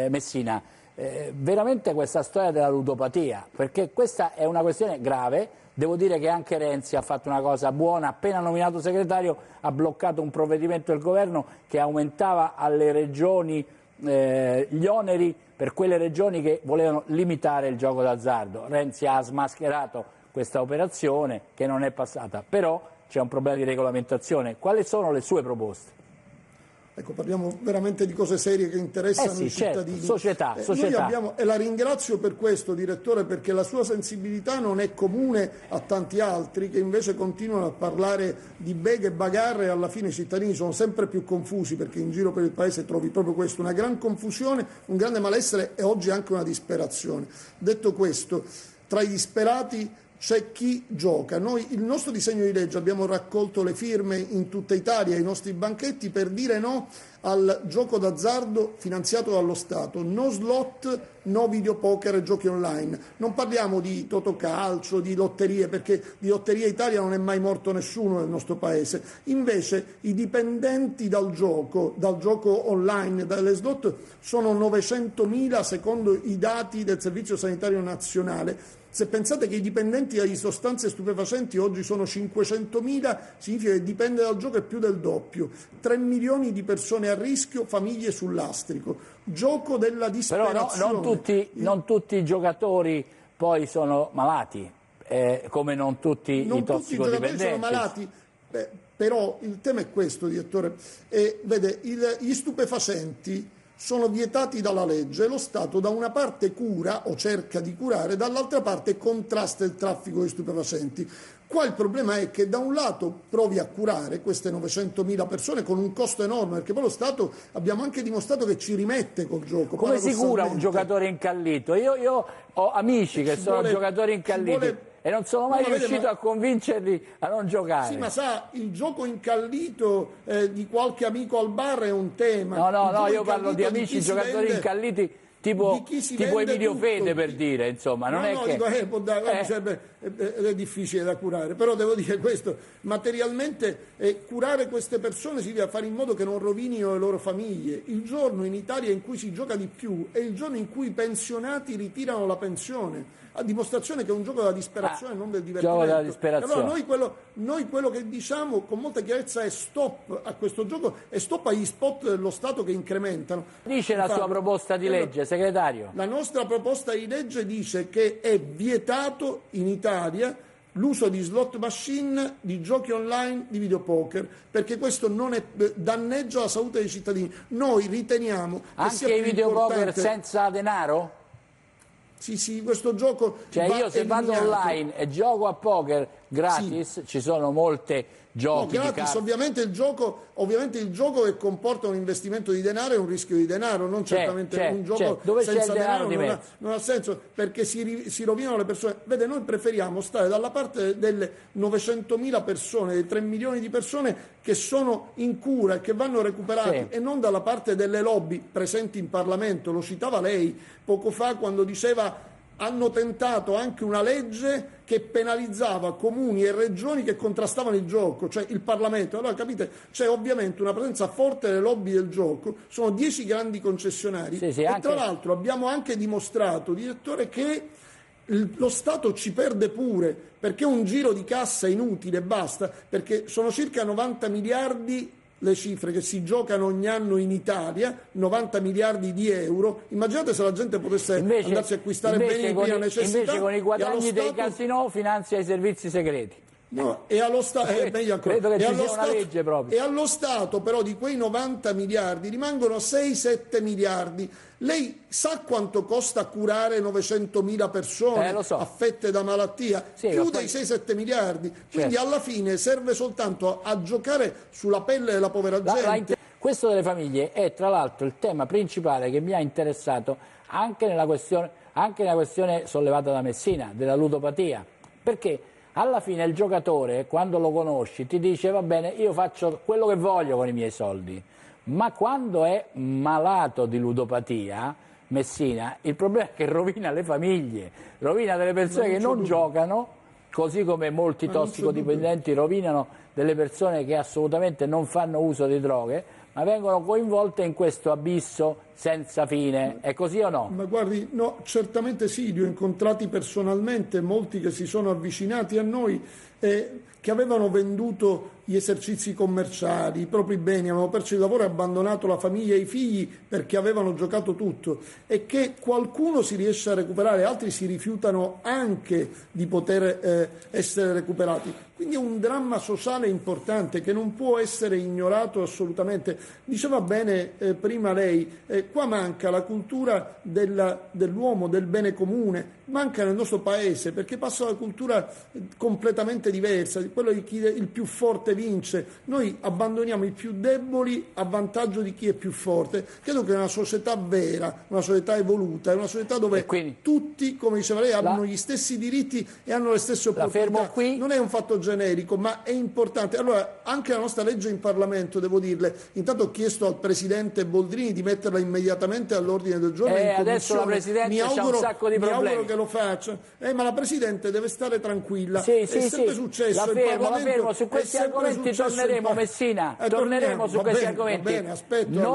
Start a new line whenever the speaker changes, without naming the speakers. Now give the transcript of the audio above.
Messina, veramente questa storia della ludopatia, perché questa è una questione grave. Devo dire che anche Renzi ha fatto una cosa buona, appena nominato segretario ha bloccato un provvedimento del governo che aumentava alle regioni gli oneri per quelle regioni che volevano limitare il gioco d'azzardo. Renzi ha smascherato questa operazione che non è passata, però c'è un problema di regolamentazione. Quali sono le sue proposte?
Ecco, parliamo veramente di cose serie che interessano
sì,
i cittadini.
Certo, società.
Noi abbiamo, e la ringrazio per questo, direttore, perché la sua sensibilità non è comune a tanti altri che invece continuano a parlare di beghe e bagarre e alla fine i cittadini sono sempre più confusi, perché in giro per il paese trovi proprio questo, una gran confusione, un grande malessere e oggi anche una disperazione. Detto questo, tra i disperati c'è chi gioca. Noi, il nostro disegno di legge, abbiamo raccolto le firme in tutta Italia, ai nostri banchetti, per dire no al gioco d'azzardo finanziato dallo Stato. No slot, no videopoker e giochi online. Non parliamo di totocalcio, di lotterie, perché di lotteria Italia non è mai morto nessuno nel nostro paese. Invece i dipendenti dal gioco online, dalle slot, sono 900.000 secondo i dati del Servizio Sanitario Nazionale. Se pensate che i dipendenti dagli sostanze stupefacenti oggi sono 500.000, significa che dipende dal gioco è più del doppio. 3 milioni di persone a rischio, famiglie sul lastrico. Gioco della disperazione.
Però non tutti i giocatori poi sono malati, come non tutti i tossicodipendenti. Non tutti i giocatori sono malati.
Però il tema è questo, direttore. Vede, gli stupefacenti sono vietati dalla legge, lo Stato da una parte cura o cerca di curare, dall'altra parte contrasta il traffico di stupefacenti. Qua il problema è che da un lato provi a curare queste 900.000 persone con un costo enorme, perché poi lo Stato abbiamo anche dimostrato che ci rimette col gioco.
Come si cura un giocatore incallito? Io ho amici che sono giocatori incalliti. E non sono mai riuscito a convincerli a non giocare.
Sì, ma sa, il gioco incallito di qualche amico al bar è un tema.
No, io parlo di amici giocatori incalliti tipo Emilio Fede, per dire, insomma. Non è che...
è difficile da curare, però devo dire questo, materialmente curare queste persone significa fare in modo che non rovinino le loro famiglie. Il giorno in Italia in cui si gioca di più è il giorno in cui i pensionati ritirano la pensione, a dimostrazione che è un gioco della disperazione, non del divertimento.
Gioco della disperazione.
Allora noi quello che diciamo con molta chiarezza è stop a questo gioco e stop agli spot dello Stato che incrementano.
Dice la sua proposta di legge, segretario?
La nostra proposta di legge dice che è vietato in Italia l'uso di slot machine, di giochi online, di videopoker, perché questo non danneggia la salute dei cittadini. Noi riteniamo che sia più
anche i videopoker
importante...
senza denaro?
Sì, questo gioco
cioè io se vado online e gioco a poker gratis, sì. Ci sono molte giochi
gratis, ovviamente il gioco che comporta un investimento di denaro è un rischio di denaro, non certamente un gioco
dove
senza
denaro
non ha senso, perché si rovinano le persone. Vede, noi preferiamo stare dalla parte delle 900.000 persone, dei 3 milioni di persone che sono in cura e che vanno recuperati, e non dalla parte delle lobby presenti in Parlamento. Lo citava lei poco fa quando diceva: hanno tentato anche una legge che penalizzava comuni e regioni che contrastavano il gioco, cioè il Parlamento. Allora capite, c'è ovviamente una presenza forte delle lobby del gioco, sono 10 grandi concessionari, e
anche...
tra l'altro abbiamo anche dimostrato, direttore, che lo Stato ci perde pure, perché un giro di cassa inutile, basta, perché sono circa 90 miliardi le cifre che si giocano ogni anno in Italia, 90 miliardi di euro. Immaginate se la gente potesse andarsi a acquistare beni di prima necessità.
Invece con i guadagni dei casinò finanzia i servizi segreti.
No, e allo Stato
credo che ci sia una legge proprio.
E allo Stato però di quei 90 miliardi rimangono 6-7 miliardi. Lei sa quanto costa curare 900.000 persone affette da malattia? Più dei 6-7 miliardi. Quindi alla fine serve soltanto a giocare sulla pelle della povera gente.
Questo delle famiglie è tra l'altro il tema principale che mi ha interessato anche nella questione sollevata da Messina, della ludopatia. Perché alla fine il giocatore, quando lo conosci, ti dice: va bene, io faccio quello che voglio con i miei soldi. Ma quando è malato di ludopatia, Messina, il problema è che rovina le famiglie, rovina delle persone che non giocano, così come molti tossicodipendenti rovinano delle persone che assolutamente non fanno uso di droghe, ma vengono coinvolte in questo abisso senza fine, è così o no?
Ma guardi, no, certamente sì, li ho incontrati personalmente, molti che si sono avvicinati a noi che avevano venduto gli esercizi commerciali, i propri beni, avevano perso il lavoro e abbandonato la famiglia e i figli perché avevano giocato tutto, e che qualcuno si riesce a recuperare, altri si rifiutano anche di poter essere recuperati. Quindi è un dramma sociale importante che non può essere ignorato assolutamente. Diceva bene prima lei, qua manca la cultura dell'uomo, del bene comune, manca nel nostro paese, perché passa una cultura completamente diversa, di quello di chi il più forte vince. Noi abbandoniamo i più deboli a vantaggio di chi è più forte. Credo che è una società vera, una società evoluta, è una società dove tutti, come diceva lei, hanno gli stessi diritti e hanno le stesse opportunità.
La fermo qui.
Non è un fatto generico, ma è importante. Allora, anche la nostra legge in Parlamento, devo dirle, intanto ho chiesto al Presidente Boldrini di metterla immediatamente all'ordine del giorno in
adesso la Presidente c'ha un sacco di problemi.
Mi auguro che lo faccia. Ma la Presidente deve stare tranquilla.
Sì,
è sempre successo.
La fermo, su questi argomenti torneremo, Messina. Torneremo su questi argomenti.
Va bene, aspetto.